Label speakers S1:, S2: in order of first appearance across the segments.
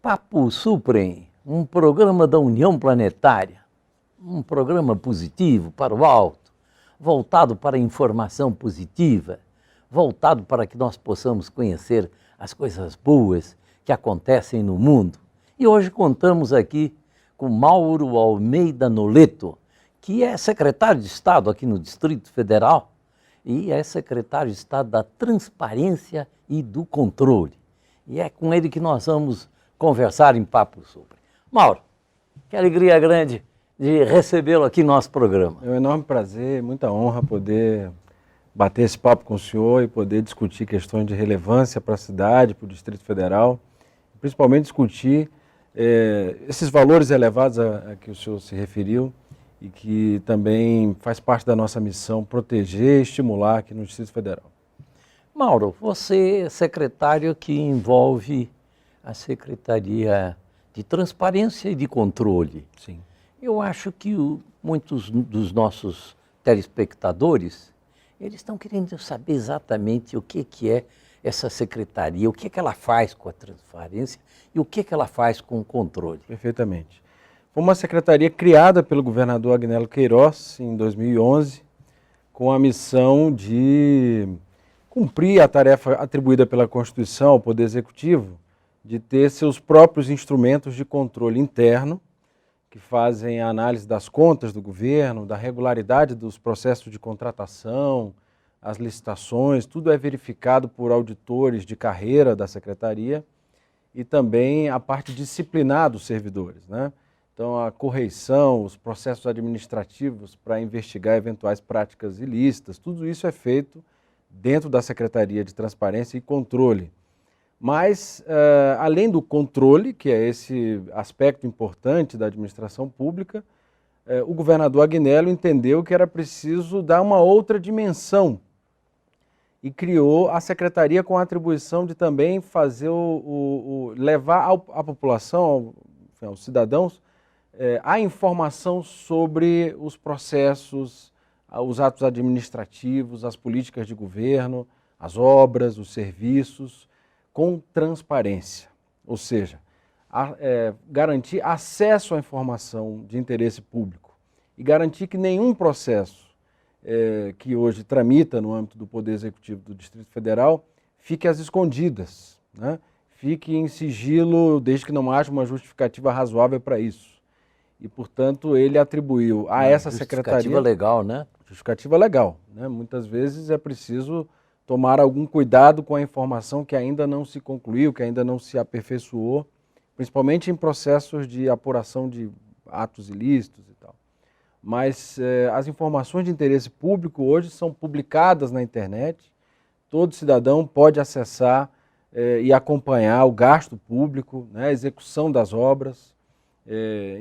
S1: Papo Suprem, um programa da União Planetária, um programa positivo para o alto, voltado para a informação positiva, voltado para que nós possamos conhecer as coisas boas que acontecem no mundo. E hoje contamos aqui com Mauro Almeida Noleto, que é secretário de Estado aqui no Distrito Federal e é secretário de Estado da Transparência e do Controle. E é com ele que nós vamos conversar em Papo Suprem. Mauro, que alegria grande de recebê-lo aqui no nosso programa.
S2: É um enorme prazer, muita honra poder bater esse papo com o senhor e poder discutir questões de relevância para a cidade, para o Distrito Federal, principalmente discutir esses valores elevados a que o senhor se referiu e que também faz parte da nossa missão proteger e estimular aqui no Distrito Federal.
S1: Mauro, você é secretário que envolve a Secretaria de Transparência e de Controle.
S2: Sim.
S1: Eu acho que muitos dos nossos telespectadores, eles estão querendo saber exatamente o que é essa secretaria, o que ela faz com a transparência e o que ela faz com o controle.
S2: Perfeitamente. Foi uma secretaria criada pelo governador Agnello Queiroz em 2011, com a missão de cumprir a tarefa atribuída pela Constituição ao Poder Executivo de ter seus próprios instrumentos de controle interno, que fazem a análise das contas do governo, da regularidade dos processos de contratação, as licitações, tudo é verificado por auditores de carreira da secretaria e também a parte disciplinar dos servidores, né? Então, a correição, os processos administrativos para investigar eventuais práticas ilícitas, tudo isso é feito dentro da Secretaria de Transparência e Controle. Mas, além do controle, que é esse aspecto importante da administração pública, o governador Agnello entendeu que era preciso dar uma outra dimensão e criou a secretaria com a atribuição de também fazer levar à população, aos cidadãos, a informação sobre os processos, os atos administrativos, as políticas de governo, as obras, os serviços, com transparência, ou seja, garantir acesso à informação de interesse público e garantir que nenhum processo que hoje tramita no âmbito do Poder Executivo do Distrito Federal fique às escondidas, né? Fique em sigilo desde que não haja uma justificativa razoável para isso. E, portanto, ele atribuiu a essa secretaria...
S1: Justificativa legal, né?
S2: Justificativa legal, né? Muitas vezes é preciso tomar algum cuidado com a informação que ainda não se concluiu, que ainda não se aperfeiçoou, principalmente em processos de apuração de atos ilícitos e tal. Mas as informações de interesse público hoje são publicadas na internet, todo cidadão pode acessar e acompanhar o gasto público, né, a execução das obras,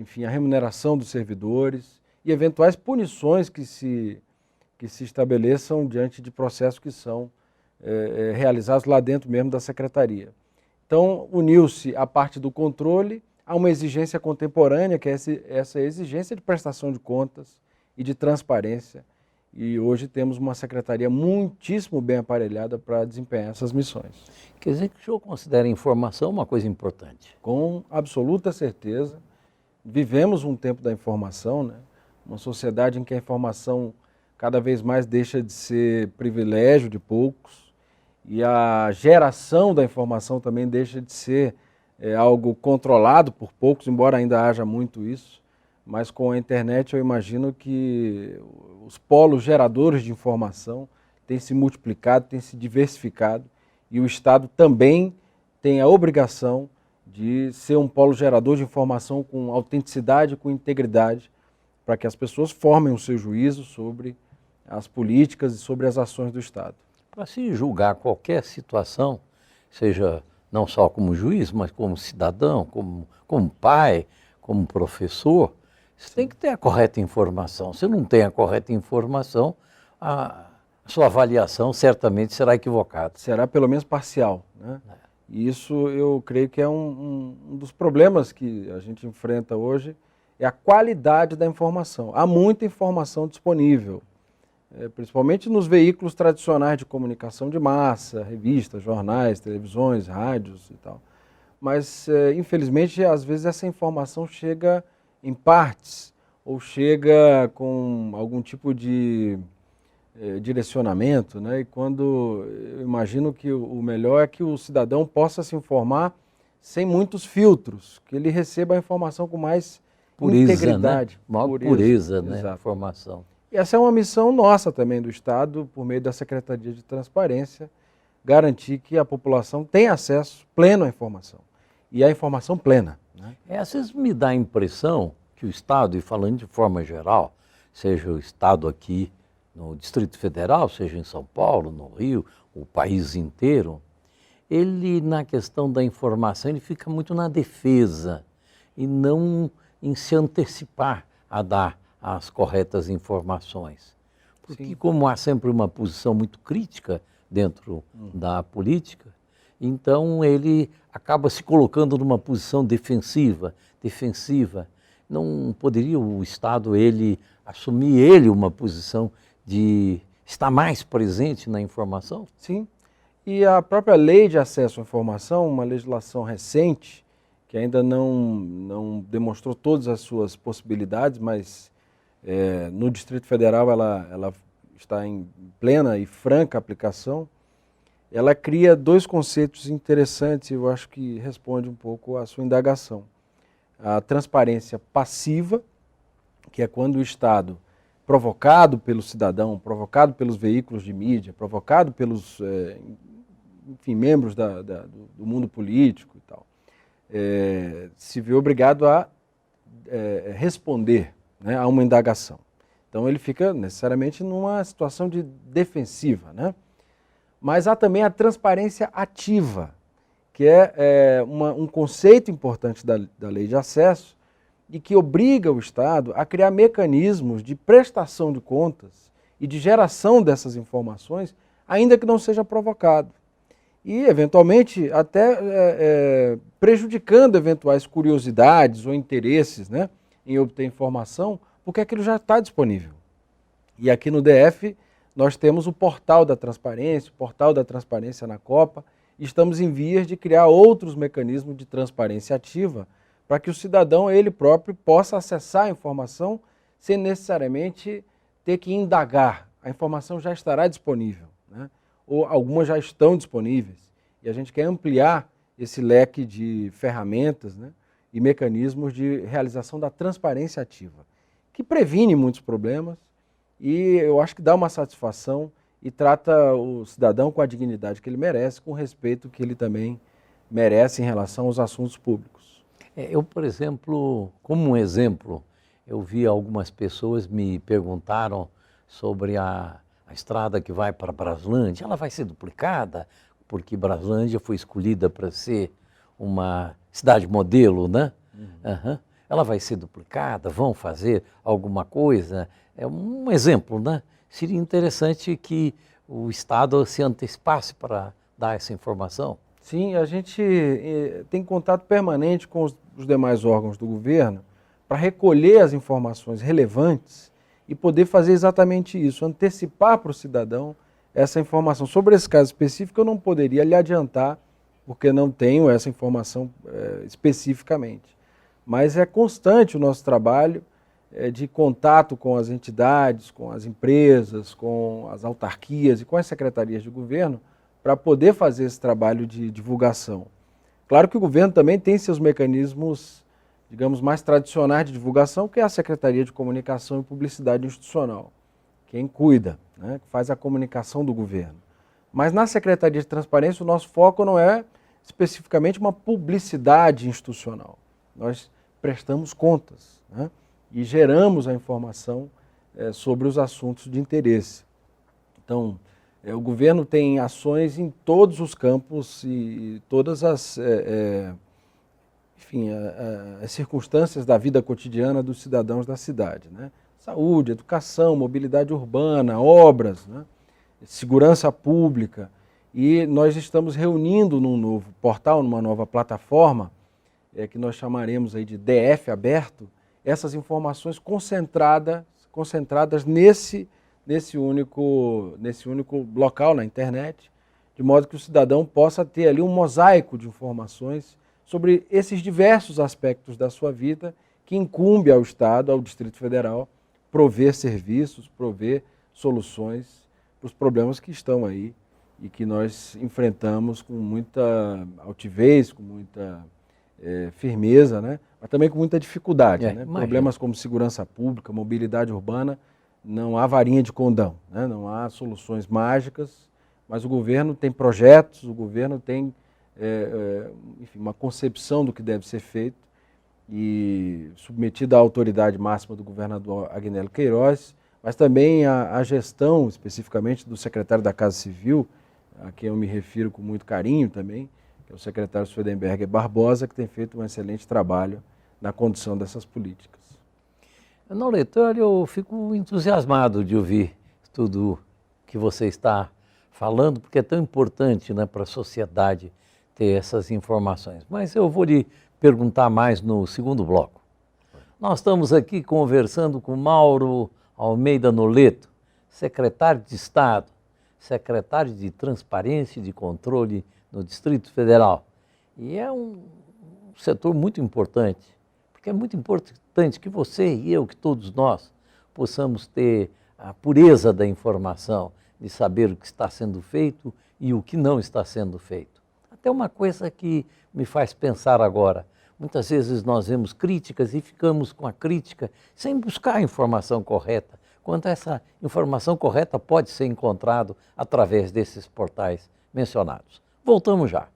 S2: enfim, a remuneração dos servidores e eventuais punições que se estabeleçam diante de processos que são realizados lá dentro mesmo da secretaria. Então, uniu-se a parte do controle a uma exigência contemporânea, que é essa exigência de prestação de contas e de transparência. E hoje temos uma secretaria muitíssimo bem aparelhada para desempenhar essas missões.
S1: Quer dizer que o senhor considera a informação uma coisa importante?
S2: Com absoluta certeza. Vivemos um tempo da informação, né? Uma sociedade em que a informação cada vez mais deixa de ser privilégio de poucos e a geração da informação também deixa de ser algo controlado por poucos, embora ainda haja muito isso, mas com a internet eu imagino que os polos geradores de informação têm se multiplicado, têm se diversificado e o Estado também tem a obrigação de ser um polo gerador de informação com autenticidade, com integridade, para que as pessoas formem o seu juízo sobre as políticas e sobre as ações do Estado.
S1: Para se julgar qualquer situação, seja não só como juiz, mas como cidadão, como pai, como professor, você tem que ter a correta informação. Se não tem a correta informação, a sua avaliação certamente será equivocada.
S2: Será pelo menos parcial, né? E isso eu creio que é um dos problemas que a gente enfrenta hoje, é a qualidade da informação. Há muita informação disponível, principalmente nos veículos tradicionais de comunicação de massa, revistas, jornais, televisões, rádios e tal. mas infelizmente às vezes essa informação chega em partes ou chega com algum tipo de direcionamento, né? E quando eu imagino que o melhor é que o cidadão possa se informar sem muitos filtros, que ele receba a informação com mais
S1: Pureza,
S2: integridade.
S1: né? Maior pureza, né?
S2: Exato.
S1: Informação.
S2: E essa é uma missão nossa também do Estado, por meio da Secretaria de Transparência, garantir que a população tenha acesso pleno à informação. E à informação plena, né?
S1: Às vezes me dá a impressão que o Estado, e falando de forma geral, seja o Estado aqui no Distrito Federal, seja em São Paulo, no Rio, o país inteiro, ele, na questão da informação, ele fica muito na defesa e não em se antecipar a dar as corretas informações. Porque
S2: Sim.
S1: como há sempre uma posição muito crítica dentro da política, então ele acaba se colocando numa posição defensiva. Não poderia o Estado, assumir uma posição de estar mais presente na informação?
S2: Sim. E a própria Lei de Acesso à Informação, uma legislação recente, que ainda não demonstrou todas as suas possibilidades, mas no Distrito Federal ela está em plena e franca aplicação, ela cria dois conceitos interessantes e eu acho que responde um pouco à sua indagação. A transparência passiva, que é quando o Estado, provocado pelo cidadão, provocado pelos veículos de mídia, provocado pelos membros do mundo político e tal, se vê obrigado a responder, né, a uma indagação. Então ele fica necessariamente numa situação de defensiva, né? Mas há também a transparência ativa, que é um conceito importante da lei de acesso e que obriga o Estado a criar mecanismos de prestação de contas e de geração dessas informações, ainda que não seja provocado. E, eventualmente, até prejudicando eventuais curiosidades ou interesses, né, em obter informação, porque aquilo já está disponível. E aqui no DF nós temos o Portal da Transparência na Copa, e estamos em vias de criar outros mecanismos de transparência ativa para que o cidadão, ele próprio, possa acessar a informação sem necessariamente ter que indagar. A informação já estará disponível, né? Ou algumas já estão disponíveis. E a gente quer ampliar esse leque de ferramentas, né, e mecanismos de realização da transparência ativa, que previne muitos problemas e eu acho que dá uma satisfação e trata o cidadão com a dignidade que ele merece, com o respeito que ele também merece em relação aos assuntos públicos.
S1: Eu, por exemplo, como um exemplo, eu vi algumas pessoas me perguntaram sobre a estrada que vai para Braslândia. Ela vai ser duplicada, porque Braslândia foi escolhida para ser uma cidade modelo, né? Uhum. Ela vai ser duplicada, vão fazer alguma coisa. É um exemplo, né? Seria interessante que o Estado se antecipasse para dar essa informação.
S2: Sim, a gente tem contato permanente com os demais órgãos do governo para recolher as informações relevantes e poder fazer exatamente isso, antecipar para o cidadão essa informação. Sobre esse caso específico, eu não poderia lhe adiantar, porque não tenho essa informação especificamente. Mas é constante o nosso trabalho de contato com as entidades, com as empresas, com as autarquias e com as secretarias de governo para poder fazer esse trabalho de divulgação. Claro que o governo também tem seus mecanismos, digamos, mais tradicionais de divulgação, que é a Secretaria de Comunicação e Publicidade Institucional, quem cuida, né, que faz a comunicação do governo. Mas na Secretaria de Transparência o nosso foco não é especificamente uma publicidade institucional. Nós prestamos contas, né, e geramos a informação sobre os assuntos de interesse. Então, o governo tem ações em todos os campos e todas as circunstâncias da vida cotidiana dos cidadãos da cidade, né? Saúde, educação, mobilidade urbana, obras, né? Segurança pública. E nós estamos reunindo num novo portal, numa nova plataforma, que nós chamaremos aí de DF Aberto, essas informações concentradas nesse único local na internet, de modo que o cidadão possa ter ali um mosaico de informações sobre esses diversos aspectos da sua vida que incumbe ao Estado, ao Distrito Federal, prover serviços, prover soluções para os problemas que estão aí e que nós enfrentamos com muita altivez, com muita firmeza, né? Mas também com muita dificuldade. Né? Problemas como segurança pública, mobilidade urbana, não há varinha de condão, né? Não há soluções mágicas, mas o governo tem projetos, o governo tem enfim, uma concepção do que deve ser feito e submetido à autoridade máxima do governador Agnello Queiroz, mas também a gestão, especificamente, do secretário da Casa Civil, a quem eu me refiro com muito carinho também, que é o secretário Swedenberger Barbosa, que tem feito um excelente trabalho na condução dessas políticas.
S1: Noleto, eu fico entusiasmado de ouvir tudo que você está falando, porque é tão importante, né, para a sociedade ter essas informações. Mas eu vou lhe perguntar mais no segundo bloco. Nós estamos aqui conversando com Mauro Almeida Noleto, secretário de Estado, secretário de Transparência e de Controle no Distrito Federal. E é um setor muito importante, porque é muito importante que você e eu, que todos nós, possamos ter a pureza da informação, de saber o que está sendo feito e o que não está sendo feito. Até uma coisa que me faz pensar agora, muitas vezes nós vemos críticas e ficamos com a crítica sem buscar a informação correta, quando essa informação correta pode ser encontrada através desses portais mencionados. Voltamos já.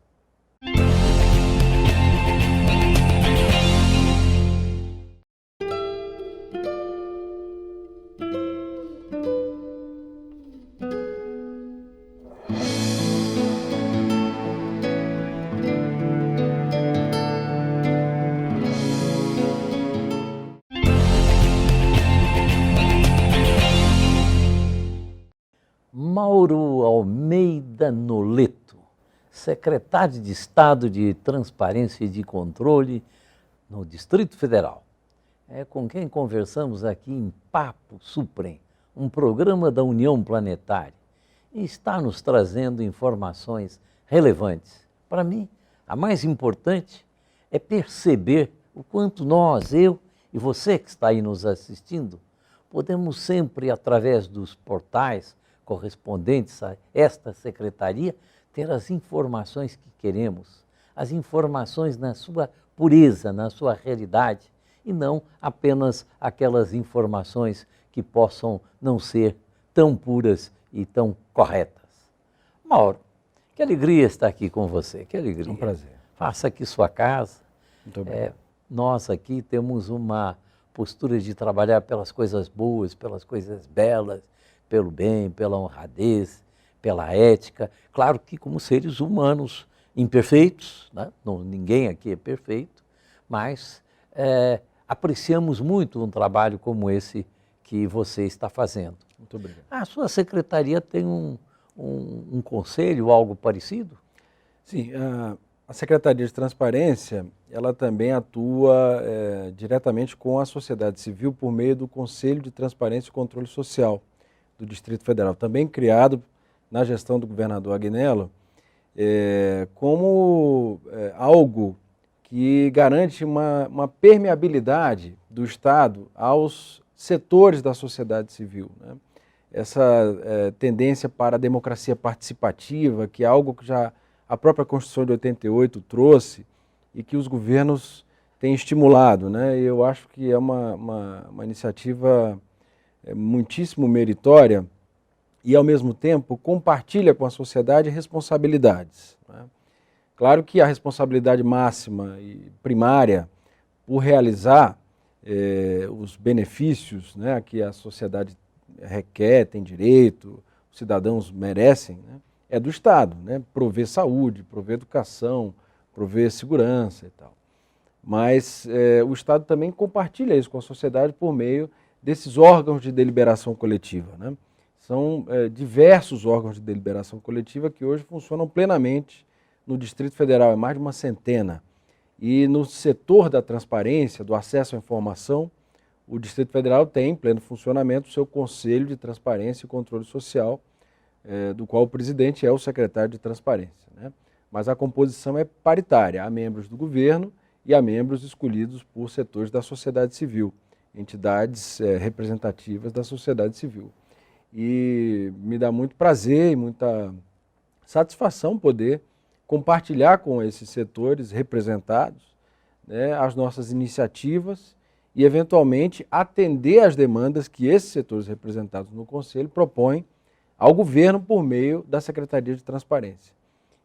S1: Mauro Almeida Noleto, secretário de Estado de Transparência e de Controle no Distrito Federal. É com quem conversamos aqui em Papo Suprem, um programa da União Planetária, e está nos trazendo informações relevantes. Para mim, a mais importante é perceber o quanto nós, eu e você que está aí nos assistindo, podemos sempre, através dos portais correspondentes a esta secretaria, ter as informações que queremos, as informações na sua pureza, na sua realidade, e não apenas aquelas informações que possam não ser tão puras e tão corretas. Mauro, que alegria estar aqui com você, que alegria.
S2: É um prazer.
S1: Faça aqui sua casa.
S2: Muito obrigado.
S1: Nós aqui temos uma postura de trabalhar pelas coisas boas, pelas coisas belas, pelo bem, pela honradez, pela ética. Claro que como seres humanos imperfeitos, né? Ninguém aqui é perfeito, mas apreciamos muito um trabalho como esse que você está fazendo.
S2: Muito obrigado.
S1: A sua secretaria tem um conselho, algo parecido?
S2: Sim, a Secretaria de Transparência, ela também atua diretamente com a sociedade civil por meio do Conselho de Transparência e Controle Social do Distrito Federal, também criado na gestão do governador Agnello, como algo que garante uma permeabilidade do Estado aos setores da sociedade civil, né? Essa tendência para a democracia participativa, que é algo que já a própria Constituição de 88 trouxe e que os governos têm estimulado, né? E eu acho que é uma iniciativa muitíssimo meritória e, ao mesmo tempo, compartilha com a sociedade responsabilidades, né? Claro que a responsabilidade máxima e primária por realizar os benefícios, né, que a sociedade requer, tem direito, os cidadãos merecem, né, é do Estado, né, prover saúde, prover educação, prover segurança e tal. Mas o Estado também compartilha isso com a sociedade por meio desses órgãos de deliberação coletiva, né? São diversos órgãos de deliberação coletiva que hoje funcionam plenamente no Distrito Federal, é mais de uma centena. E no setor da transparência, do acesso à informação, o Distrito Federal tem em pleno funcionamento o seu Conselho de Transparência e Controle Social, do qual o presidente é o secretário de Transparência, né? mas a composição é paritária, há membros do governo e há membros escolhidos por setores da sociedade civil, entidades representativas da sociedade civil. E me dá muito prazer e muita satisfação poder compartilhar com esses setores representados, né, as nossas iniciativas e, eventualmente, atender às demandas que esses setores representados no Conselho propõem ao governo por meio da Secretaria de Transparência.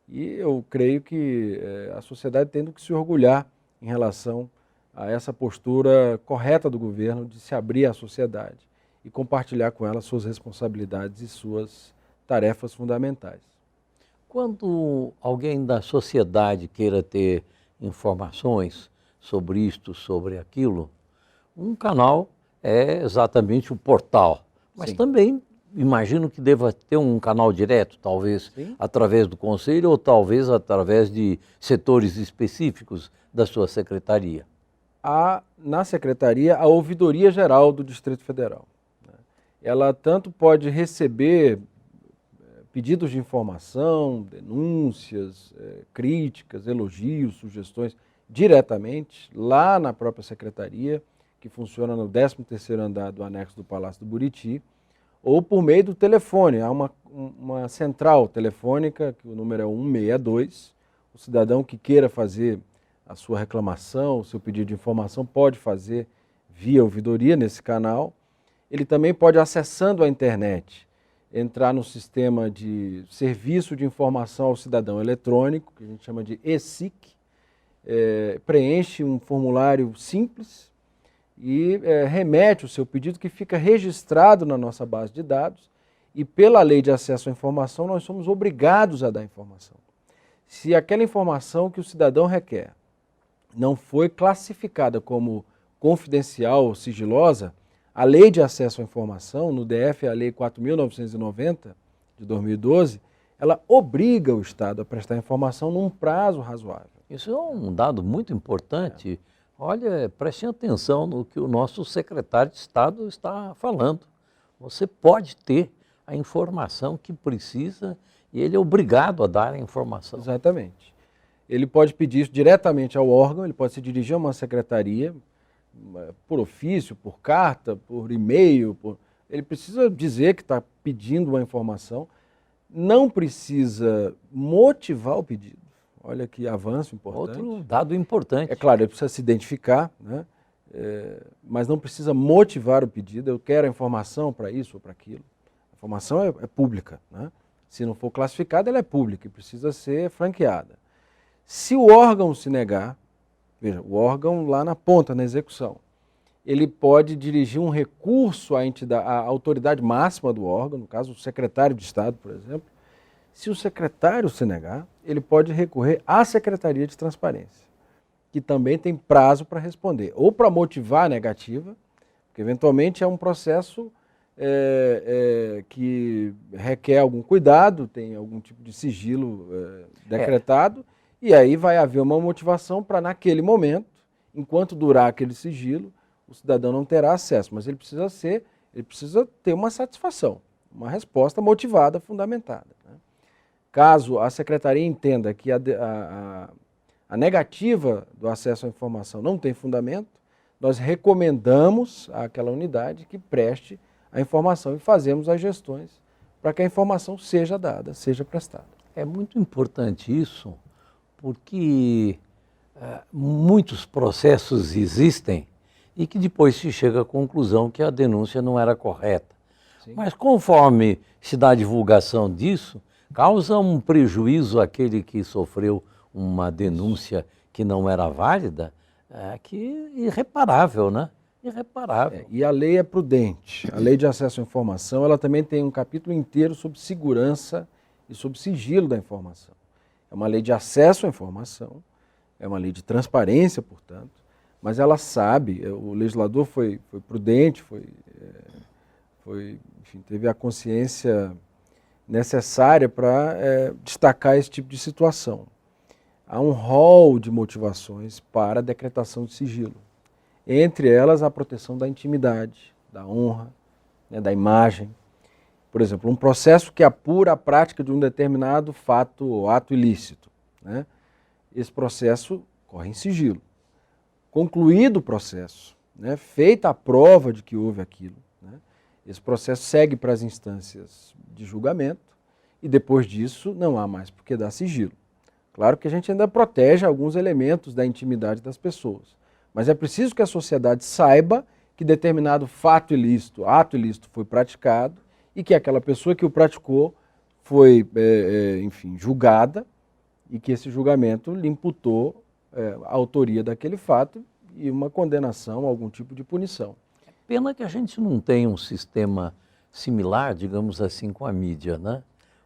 S2: E eu creio que a sociedade tem que se orgulhar em relação a essa postura correta do governo de se abrir à sociedade e compartilhar com ela suas responsabilidades e suas tarefas fundamentais.
S1: Quando alguém da sociedade queira ter informações sobre isto, sobre aquilo, um canal é exatamente o portal, mas
S2: Sim.
S1: também imagino que deva ter um canal direto, talvez
S2: Sim.
S1: através do Conselho ou talvez através de setores específicos da sua secretaria.
S2: Há na Secretaria a Ouvidoria Geral do Distrito Federal. Ela tanto pode receber pedidos de informação, denúncias, críticas, elogios, sugestões diretamente lá na própria Secretaria, que funciona no 13º andar do anexo do Palácio do Buriti, ou por meio do telefone. Há uma central telefônica, que o número é 162. O cidadão que queira fazer a sua reclamação, o seu pedido de informação, pode fazer via ouvidoria nesse canal. Ele também pode, acessando a internet, entrar no sistema de Serviço de Informação ao Cidadão Eletrônico, que a gente chama de ESIC, preenche um formulário simples e remete o seu pedido, que fica registrado na nossa base de dados, e pela Lei de Acesso à Informação nós somos obrigados a dar informação. Se aquela informação que o cidadão requer não foi classificada como confidencial ou sigilosa, a Lei de Acesso à Informação, no DF, a Lei 4.990, de 2012, ela obriga o Estado a prestar informação num prazo razoável.
S1: Isso é um dado muito importante. Olha, prestem atenção no que o nosso secretário de Estado está falando. Você pode ter a informação que precisa e ele é obrigado a dar a informação.
S2: Exatamente. Ele pode pedir isso diretamente ao órgão, ele pode se dirigir a uma secretaria, por ofício, por carta, por e-mail. Ele precisa dizer que está pedindo uma informação, não precisa motivar o pedido. Olha que avanço importante.
S1: Outro dado importante.
S2: É claro, ele precisa se identificar, né? Mas não precisa motivar o pedido. Eu quero a informação para isso ou para aquilo. A informação é pública, né? Se não for classificada, ela é pública e precisa ser franqueada. Se o órgão se negar, veja, o órgão lá na ponta, na execução, ele pode dirigir um recurso à autoridade máxima do órgão, no caso o secretário de Estado, por exemplo. Se o secretário se negar, ele pode recorrer à Secretaria de Transparência, que também tem prazo para responder, ou para motivar a negativa, porque eventualmente é um processo que requer algum cuidado, tem algum tipo de sigilo decretado, e aí vai haver uma motivação para, naquele momento, enquanto durar aquele sigilo, o cidadão não terá acesso, mas ele precisa ter uma satisfação, uma resposta motivada, fundamentada, né? Caso a Secretaria entenda que a negativa do acesso à informação não tem fundamento, nós recomendamos àquela unidade que preste a informação e fazemos as gestões para que a informação seja dada, seja prestada.
S1: É muito importante isso, porque muitos processos existem e que depois se chega à conclusão que a denúncia não era correta. Sim. Mas conforme se dá a divulgação disso, causa um prejuízo àquele que sofreu uma denúncia que não era válida, que irreparável, né? Irreparável.
S2: E a lei é prudente. A Lei de Acesso à Informação, ela também tem um capítulo inteiro sobre segurança e sobre sigilo da informação. É uma lei de acesso à informação, é uma lei de transparência, portanto, mas ela sabe, o legislador foi prudente, enfim, teve a consciência necessária para destacar esse tipo de situação. Há um rol de motivações para a decretação de sigilo. Entre elas, a proteção da intimidade, da honra, né, da imagem. Por exemplo, um processo que apura a prática de um determinado fato ou ato ilícito, né? Esse processo corre em sigilo. Concluído o processo, né? Feita a prova de que houve aquilo, né? Esse processo segue para as instâncias de julgamento e depois disso não há mais por que dar sigilo. Claro que a gente ainda protege alguns elementos da intimidade das pessoas, mas é preciso que a sociedade saiba que determinado fato ilícito, ato ilícito foi praticado e que aquela pessoa que o praticou foi, enfim, julgada e que esse julgamento lhe imputou a autoria daquele fato e uma condenação, algum tipo de punição.
S1: Pena que a gente não tem um sistema similar, digamos assim, com a mídia, né?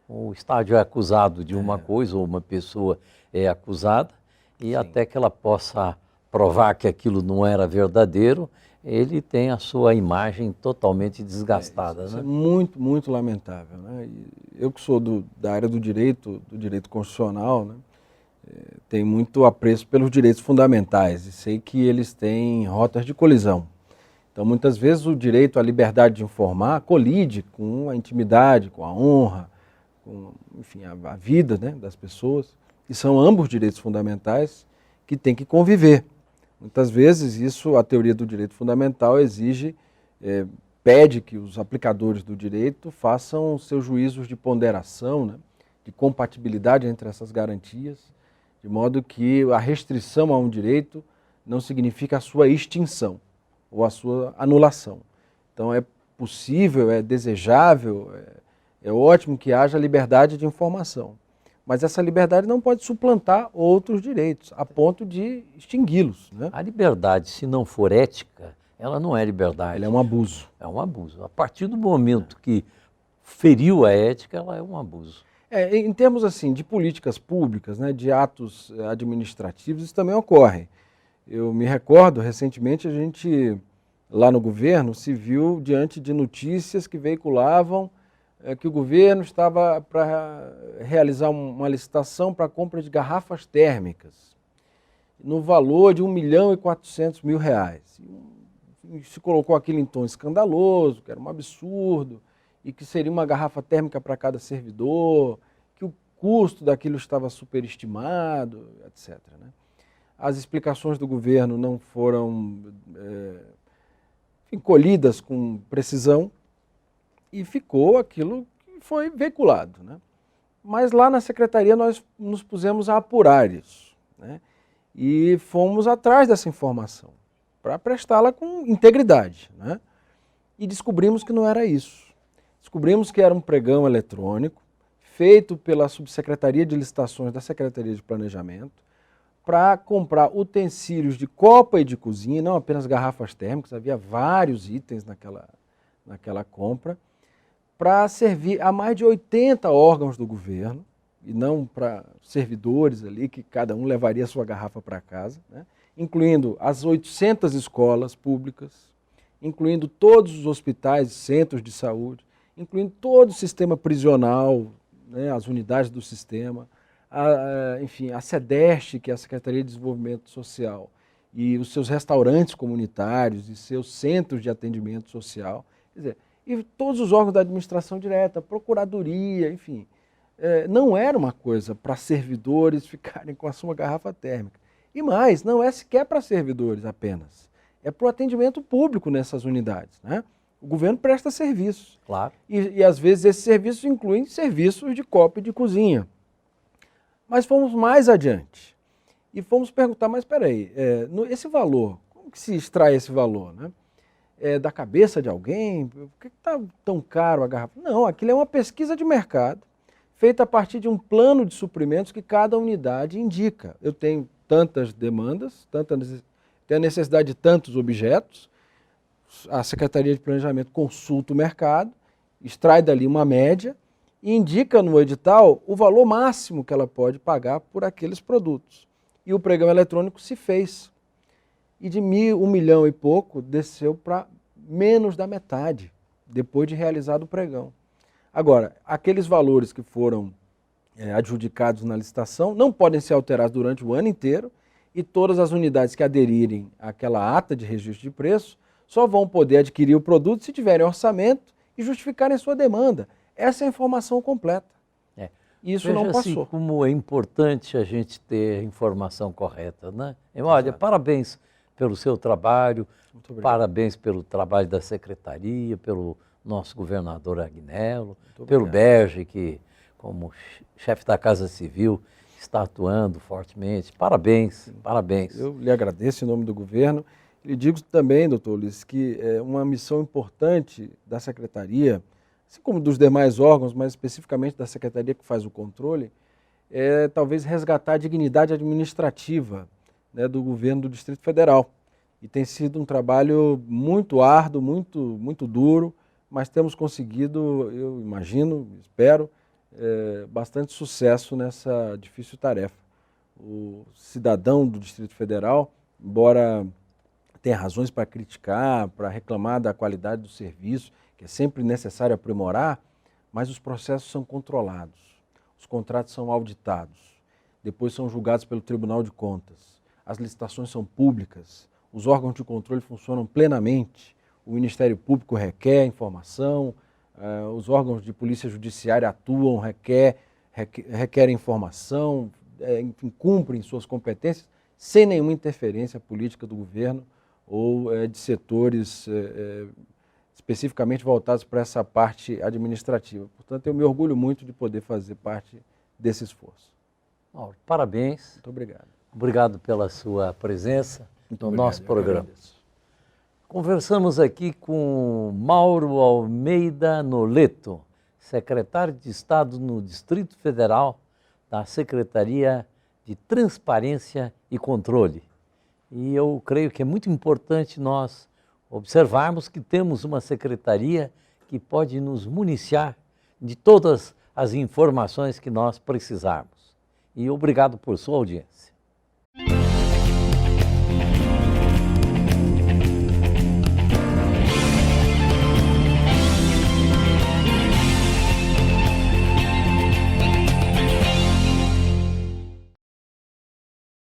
S1: O estádio é acusado de uma coisa, ou uma pessoa é acusada, e até que ela possa provar que aquilo não era verdadeiro, ele tem a sua imagem totalmente desgastada.
S2: Isso
S1: né?
S2: é muito, muito lamentável. Né? E eu que sou da área do direito constitucional, né? Tenho muito apreço pelos direitos fundamentais e sei que eles têm rotas de colisão. Então, muitas vezes, o direito à liberdade de informar colide com a intimidade, com a honra, com, enfim, a vida, né, das pessoas, e são ambos direitos fundamentais que têm que conviver. Muitas vezes isso, a teoria do direito fundamental exige, pede que os aplicadores do direito façam seus juízos de ponderação, né, de compatibilidade entre essas garantias, de modo que a restrição a um direito não significa a sua extinção ou a sua anulação. Então é possível, é desejável, é ótimo que haja liberdade de informação, mas essa liberdade não pode suplantar outros direitos, a ponto de extingui-los. Né?
S1: A liberdade, se não for ética, ela não é liberdade.
S2: Ela é um abuso.
S1: É um abuso. A partir do momento que feriu a ética, ela é um abuso.
S2: Em termos assim, de políticas públicas, né, de atos administrativos, isso também ocorre. Eu me recordo, recentemente, a gente, lá no governo, se viu diante de notícias que veiculavam que o governo estava para realizar uma licitação para a compra de garrafas térmicas, no valor de R$1.400.000. E se colocou aquilo em tom escandaloso, que era um absurdo, e que seria uma garrafa térmica para cada servidor, que o custo daquilo estava superestimado, etc. Né? As explicações do governo não foram colhidas com precisão e ficou aquilo que foi veiculado. Né? Mas lá na secretaria nós nos pusemos a apurar isso, né? E fomos atrás dessa informação para prestá-la com integridade. Né? E descobrimos que não era isso. Descobrimos que era um pregão eletrônico feito pela Subsecretaria de Licitações da Secretaria de Planejamento para comprar utensílios de copa e de cozinha, não apenas garrafas térmicas, havia vários itens naquela compra, para servir a mais de 80 órgãos do governo, e não para servidores ali, que cada um levaria a sua garrafa para casa, né? Incluindo as 800 escolas públicas, incluindo todos os hospitais e centros de saúde, incluindo todo o sistema prisional, né, as unidades do sistema, enfim, a SEDEST, que é a Secretaria de Desenvolvimento Social, e os seus restaurantes comunitários e seus centros de atendimento social, quer dizer, e todos os órgãos da administração direta, procuradoria, enfim. Não era uma coisa para servidores ficarem com a sua garrafa térmica. E mais, não é sequer para servidores apenas, é para o atendimento público nessas unidades, né? O governo presta serviços.
S1: Claro.
S2: E às vezes esses serviços incluem serviços de copa e de cozinha. Mas fomos mais adiante e fomos perguntar, mas espera aí, esse valor, como que se extrai esse valor? Né? Da cabeça de alguém? Por que está tão caro a garrafa? Não, aquilo é uma pesquisa de mercado feita a partir de um plano de suprimentos que cada unidade indica. Eu tenho tantas demandas, tenho a necessidade de tantos objetos, a Secretaria de Planejamento consulta o mercado, extrai dali uma média e indica no edital o valor máximo que ela pode pagar por aqueles produtos. E o pregão eletrônico se fez. E de 1 milhão e pouco desceu para menos da metade, depois de realizado o pregão. Agora, aqueles valores que foram adjudicados na licitação não podem ser alterados durante o ano inteiro e todas as unidades que aderirem àquela ata de registro de preço só vão poder adquirir o produto se tiverem orçamento e justificarem sua demanda. Essa é a informação completa. E isso não
S1: Veja-se
S2: passou.
S1: como é importante a gente ter a informação correta, né? E, olha,
S2: Exato.
S1: parabéns pelo seu trabalho,
S2: Muito obrigado.
S1: parabéns pelo trabalho da secretaria, pelo nosso governador Agnello,
S2: Muito
S1: pelo
S2: obrigado.
S1: Berge, que como chefe da Casa Civil está atuando fortemente. Parabéns, parabéns.
S2: Eu lhe agradeço em nome do governo. E digo também, doutor Ulisses, que é uma missão importante da secretaria, assim como dos demais órgãos, mas especificamente da secretaria que faz o controle, é talvez resgatar a dignidade administrativa, né, do governo do Distrito Federal. E tem sido um trabalho muito árduo, muito duro, mas temos conseguido, eu imagino, espero, bastante sucesso nessa difícil tarefa. O cidadão do Distrito Federal, embora tenha razões para criticar, para reclamar da qualidade do serviço, que é sempre necessário aprimorar, mas os processos são controlados, os contratos são auditados, depois são julgados pelo Tribunal de Contas, as licitações são públicas, os órgãos de controle funcionam plenamente, o Ministério Público requer informação, os órgãos de polícia judiciária atuam, requerem informação, enfim, cumprem suas competências sem nenhuma interferência política do governo ou de setores especificamente voltados para essa parte administrativa. Portanto, eu me orgulho muito de poder fazer parte desse esforço.
S1: Mauro, parabéns.
S2: Muito obrigado.
S1: Obrigado pela sua presença
S2: Muito
S1: no
S2: obrigado,
S1: nosso
S2: eu que
S1: programa.
S2: agradeço.
S1: Conversamos aqui com Mauro Almeida Noleto, secretário de Estado no Distrito Federal da Secretaria de Transparência e Controle. E eu creio que é muito importante nós observarmos que temos uma secretaria que pode nos municiar de todas as informações que nós precisarmos. E obrigado por sua audiência.